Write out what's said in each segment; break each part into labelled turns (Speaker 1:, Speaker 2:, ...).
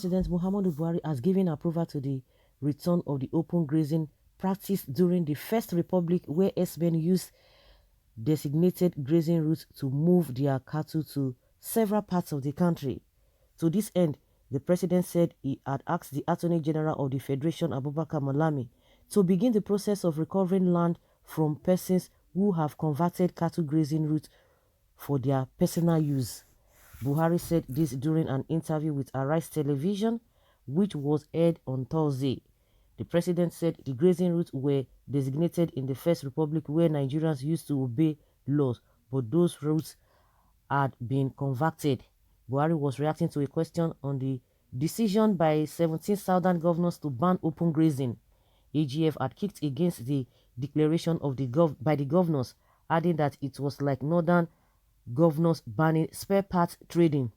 Speaker 1: President Muhammadu Buhari has given approval to the return of the open grazing practice during the First Republic, where herdsmen used designated grazing routes to move their cattle to several parts of the country. To this end, the president said he had asked the Attorney General of the Federation, Abubakar Malami, to begin the process of recovering land from persons who have converted cattle grazing routes for their personal use. Buhari said this during an interview with Arise Television, which was aired on Thursday. The president said the grazing routes were designated in the First Republic, where Nigerians used to obey laws, but those routes had been converted. Buhari was reacting to a question on the decision by 17 southern governors to ban open grazing. AGF had kicked against the declaration of by the governors, adding that it was like northern governors banning spare parts trading,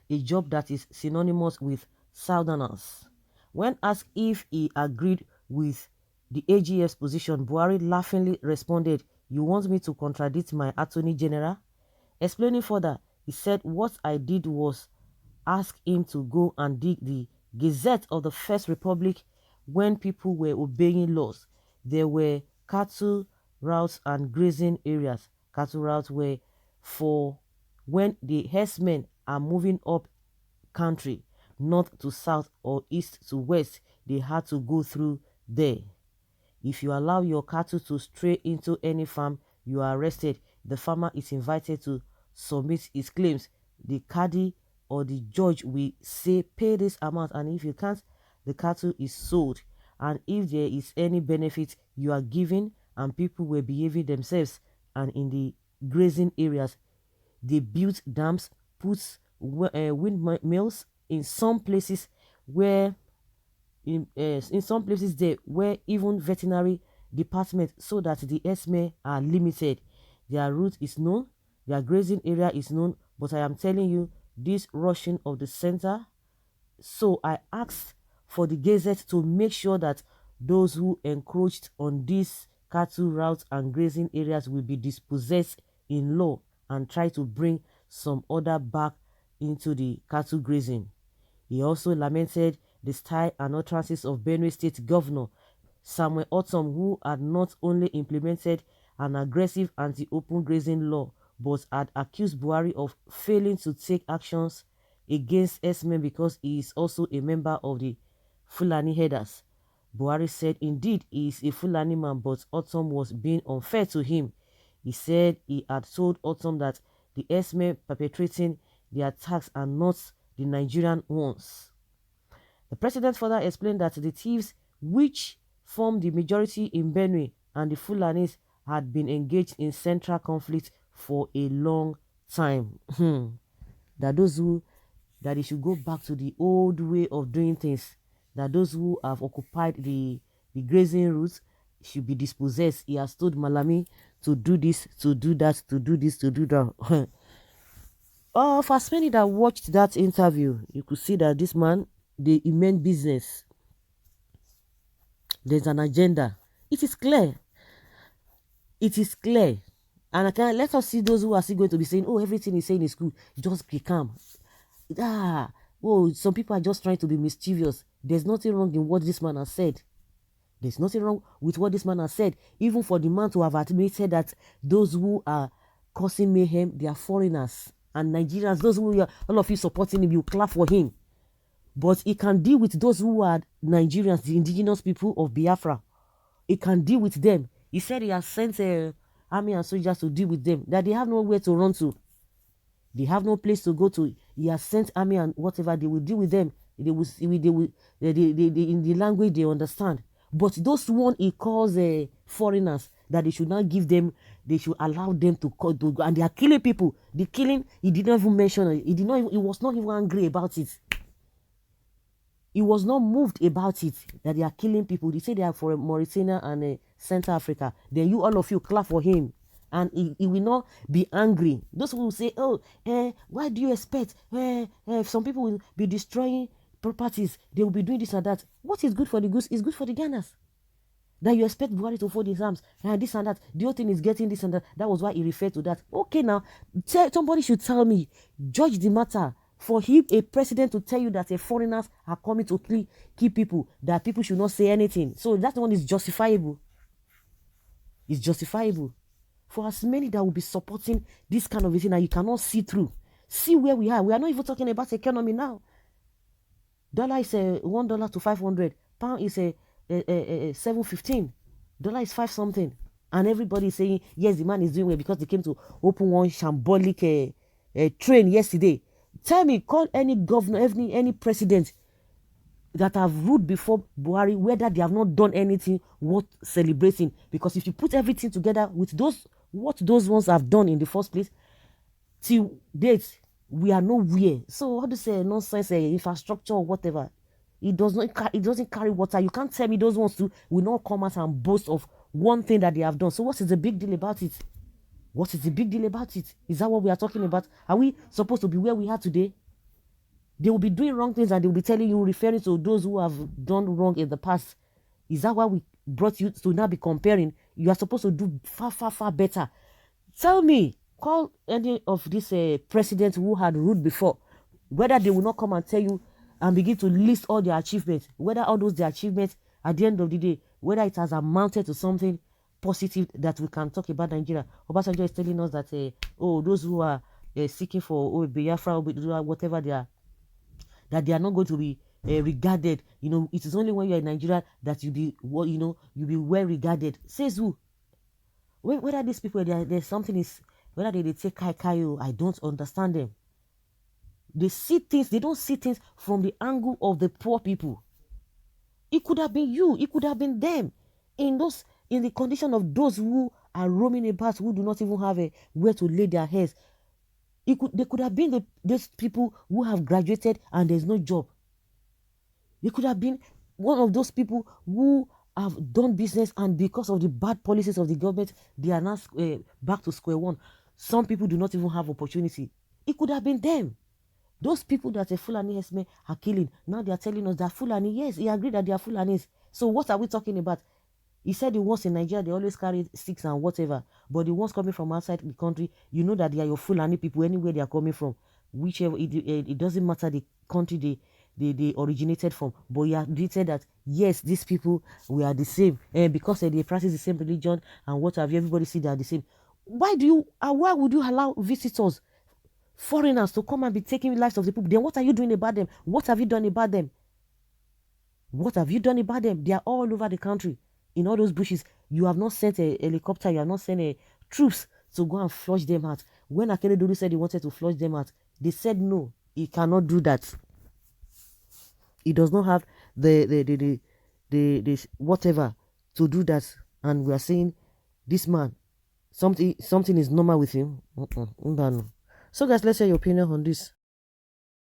Speaker 1: a job that is synonymous with southerners. When asked if he agreed with the AGF's position, Buhari laughingly responded, "You want me to contradict my Attorney General?" Explaining further, he said, "What I did was ask him to go and dig the Gazette of the First Republic when people were obeying laws. There were cattle routes and grazing areas. Cattle routes were for when the herdsmen are moving up country, north to south or east to west, they had to go through there. If you allow your cattle to stray into any farm, you are arrested. The farmer is invited to submit his claims. The caddy or the judge will say, pay this amount, and if you can't, the cattle is sold. And if there is any benefit you are given and people were behaving themselves, and in the grazing areas, they built dams, put windmills in some places where in some places there where even veterinary department, so that the herdsmen are limited. Their route is known, their grazing area is known, but I am telling you, this rushing of the center. So I asked for the Gazette to make sure that those who encroached on these cattle routes and grazing areas will be dispossessed in law, and try to bring some order back into the cattle grazing." He also lamented the style and utterances of Benue State Governor Samuel Otom, who had not only implemented an aggressive anti-open grazing law, but had accused Buhari of failing to take actions against herdsmen because he is also a member of the Fulani herders. Buhari said indeed he is a Fulani man, but Otom was being unfair to him. He said he had told Otom that the herdsmen perpetrating the attacks are not the Nigerian ones. The president further explained that the thieves, which formed the majority in Benue, and the Fulanis had been engaged in central conflict for a long time. That they should go back to the old way of doing things. That those who have occupied the grazing routes should be dispossessed. He has told Malami to do this, to do that, to do this, to do that. For as many that watched that interview, you could see that this man, he meant business. There's an agenda. It is clear. It is clear. And I can let us see those who are still going to be saying, oh, everything he's saying is good. Just be calm. Some people are just trying to be mischievous. There's nothing wrong in what this man has said. There's nothing wrong with what this man has said. Even for the man to have admitted that those who are causing mayhem, they are foreigners. And Nigerians, those who are, all of you supporting him, you clap for him. But he can deal with those who are Nigerians, the indigenous people of Biafra. He can deal with them. He said he has sent army and soldiers to deal with them, that they have nowhere to run to. They have no place to go to. He has sent army and whatever, they will deal with them. They will in the language they understand. But those one he calls foreigners, that they should not give them, they should allow them to go, and they are killing people. The killing, he did not even mention it. He was not even angry about it. He was not moved about it, that they are killing people. They say they are for Mauritania and Central Africa. Then you, all of you, clap for him. And he will not be angry. Those who will say, why do you expect? Some people will be destroying properties. They will be doing this and that. What is good for the goose is good for the Ghanas. That you expect Buhari to fold his arms. And this and that. The whole thing is getting this and that. That was why he referred to that. Okay, now, somebody should tell me, judge the matter For him, a president, to tell you that foreigners are coming to kill people, that people should not say anything. So that one is justifiable. It's justifiable. For as many that will be supporting this kind of a thing that you cannot see through. See where we are. We are not even talking about economy now. Dollar is $1 to 500. Pound is 7.15. Dollar is 5 something. And everybody is saying, yes, the man is doing well because they came to open one shambolic train yesterday. Tell me, call any governor, any president that have ruled before Buhari, whether they have not done anything worth celebrating. Because if you put everything together with what those ones have done in the first place, till date, we are nowhere. So how to say nonsense, infrastructure or whatever, it doesn't carry water. You can't tell me those ones will not come out and boast of one thing that they have done. So what is the big deal about it? What is the big deal about it? Is that what we are talking about? Are we supposed to be where we are today? They will be doing wrong things and they will be telling you, referring to those who have done wrong in the past. Is that why we brought you to now be comparing? You are supposed to do far, far, far better. Tell me, call any of these presidents who had ruled before, whether they will not come and tell you and begin to list all their achievements, whether all those their achievements at the end of the day, whether it has amounted to something positive that we can talk about Nigeria. Obasanjo is telling us that, those who are seeking for Biafra, whatever they are, that they are not going to be regarded. It is only when you're in Nigeria that you'll be well regarded. Says who? Whether these people, there's something is, whether they take kai, I don't understand them. They see things, they don't see things from the angle of the poor people. It could have been you, it could have been them. In the condition of those who are roaming about, who do not even have where to lay their heads. They could have been those people who have graduated and there's no job. They could have been one of those people who have done business and because of the bad policies of the government, they are now back to square one. Some people do not even have opportunity. It could have been them. Those people that Fulani Herdsmen are killing, now they are telling us that Fulani, yes, he agreed that they are Fulanis. So what are we talking about? He said the ones in Nigeria, they always carry sticks and whatever. But the ones coming from outside the country, you know that they are your Fulani people anywhere they are coming from. Whichever, it doesn't matter the country they originated from. But he admitted that, yes, these people, we are the same. And because they practice the same religion and what have you, everybody see they are the same. Why would you allow visitors, foreigners, to come and be taking lives of the people? Then what are you doing about them? What have you done about them? What have you done about them? They are all over the country. In all those bushes, you have not sent a helicopter, you have not sent troops to go and flush them out. When Akeredolu said he wanted to flush them out, they said no, he cannot do that. He does not have the whatever to do that. And we are saying this man, something is normal with him. So guys, let's hear your opinion on this.